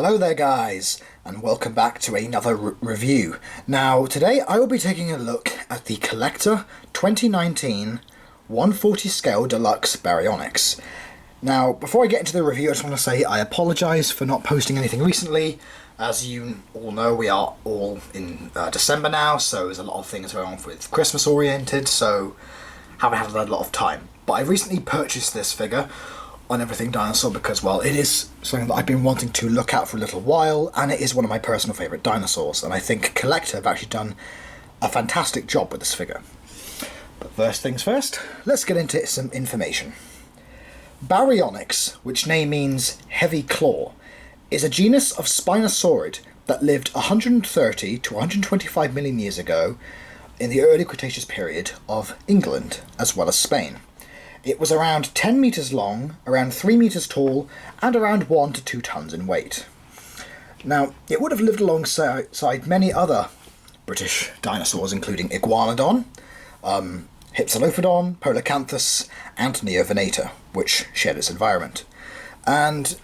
Hello there guys, and welcome back to another review. Now today I will be taking a look at the CollectA 2019 140 scale Deluxe Baryonyx. Now before I get into the review I just want to say I apologise for not posting anything recently. As you all know, we are all in December now, so there's a lot of things going on with Christmas oriented, so haven't had a lot of time. But I recently purchased this figure on Everything Dinosaur because, well, it is something that I've been wanting to look at for a little while, and it is one of my personal favourite dinosaurs, and I think CollectA have actually done a fantastic job with this figure. But first things first, let's get into some information. Baryonyx, which name means heavy claw, is a genus of Spinosaurid that lived 130 to 125 million years ago in the early Cretaceous period of England, as well as Spain. It was around 10 metres long, around 3 metres tall, and around 1 to 2 tonnes in weight. Now, it would have lived alongside many other British dinosaurs, including Iguanodon, Hypsilophodon, Polacanthus, and Neovenator, which shared its environment. And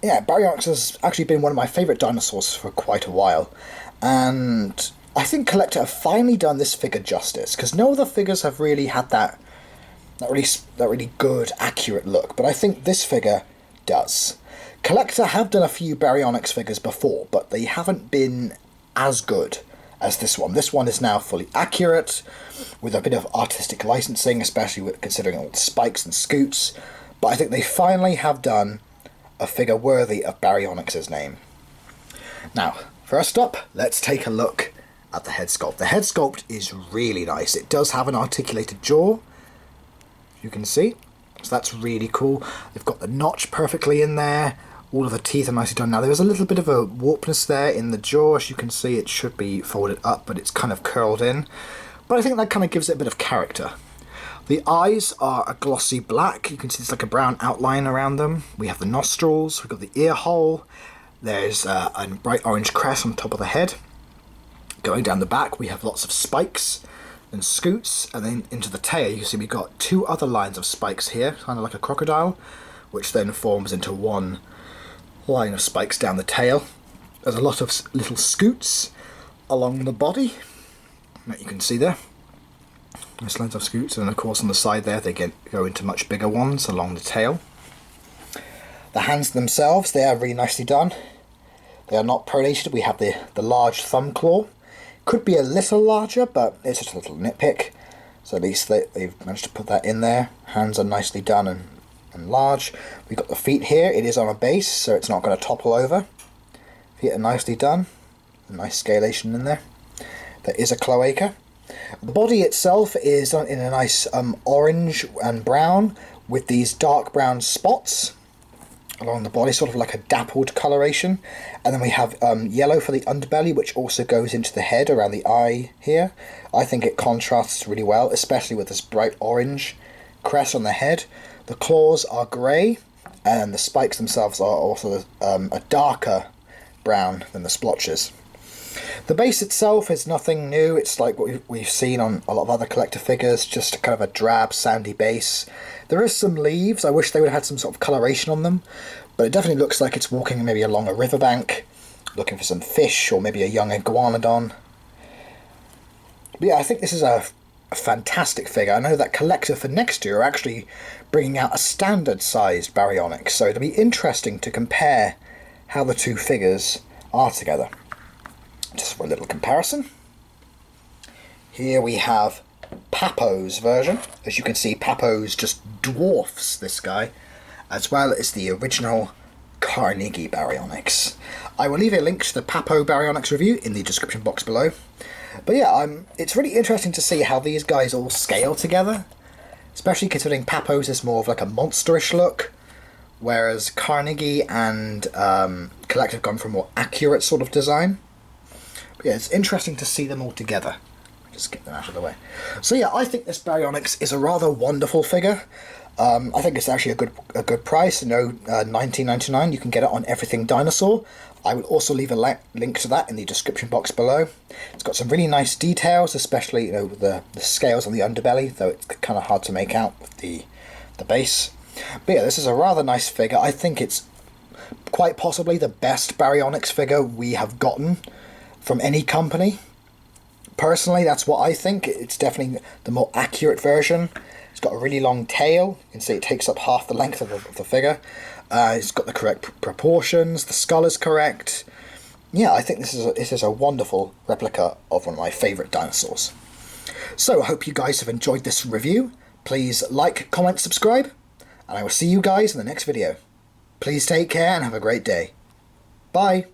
yeah, Baryonyx has actually been one of my favourite dinosaurs for quite a while, and I think CollectA have finally done this figure justice, because no other figures have really had that really good, accurate look, but I think this figure does. CollectA have done a few Baryonyx figures before, but they haven't been as good as this one. This one is now fully accurate, with a bit of artistic licensing, especially with considering all the spikes and scoots, but I think they finally have done a figure worthy of Baryonyx's name. Now, first up, let's take a look at the head sculpt. The head sculpt is really nice. It does have an articulated jaw, you can see, so that's really cool. They've got the notch perfectly in there, all of the teeth are nicely done. Now there's a little bit of a warpness there in the jaw, as you can see. It should be folded up, but it's kind of curled in, but I think that kind of gives it a bit of character. The eyes are a glossy black, you can see there's like a brown outline around them. We have the nostrils, we've got the ear hole, there's a bright orange crest on top of the head. Going down the back we have lots of spikes and scoots, and then into the tail you can see we've got two other lines of spikes here, kind of like a crocodile, which then forms into one line of spikes down the tail. There's a lot of little scoots along the body that you can see there. Nice lines of scoots, and of course on the side there they go into much bigger ones along the tail. The hands themselves, they are really nicely done. They are not pronated. We have the large thumb claw. Could be a little larger, but it's just a little nitpick. So at least they've managed to put that in there. Hands are nicely done and large. We've got the feet here. It is on a base, so it's not going to topple over. Feet are nicely done. A nice scalation in there. There is a cloaca. The body itself is done in a nice orange and brown with these dark brown spots along the body, sort of like a dappled coloration. And then we have yellow for the underbelly, which also goes into the head around the eye here. I think it contrasts really well, especially with this bright orange crest on the head. The claws are grey, and the spikes themselves are also a darker brown than the splotches. The base itself is nothing new. It's like what we've seen on a lot of other CollectA figures, just kind of a drab, sandy base. There is some leaves. I wish they would have had some sort of coloration on them, but it definitely looks like it's walking maybe along a riverbank, looking for some fish or maybe a young iguanodon. But yeah, I think this is a fantastic figure. I know that CollectA for next year are actually bringing out a standard-sized Baryonyx, so it'll be interesting to compare how the two figures are together. Just for a little comparison, here we have Papo's version. As you can see, Papo's just dwarfs this guy, as well as the original Carnegie Baryonyx. I will leave a link to the Papo Baryonyx review in the description box below. But yeah, it's really interesting to see how these guys all scale together, especially considering Papo's is more of like a monsterish look, whereas Carnegie and CollectA have gone for a more accurate sort of design. Yeah, it's interesting to see them all together. Just get them out of the way. So yeah, I think this Baryonyx is a rather wonderful figure. I think it's actually a good price. $19.99. You can get it on Everything Dinosaur. I will also leave a link to that in the description box below. It's got some really nice details, especially the scales on the underbelly, though it's kind of hard to make out with the base. But yeah, this is a rather nice figure. I think it's quite possibly the best Baryonyx figure we have gotten from any company. Personally, that's what I think. It's definitely the more accurate version. It's got a really long tail. You can see it takes up half the length of the figure. It's got the correct proportions. The skull is correct. Yeah, I think this is a wonderful replica of one of my favourite dinosaurs. So I hope you guys have enjoyed this review. Please like, comment, subscribe, and I will see you guys in the next video. Please take care and have a great day. Bye.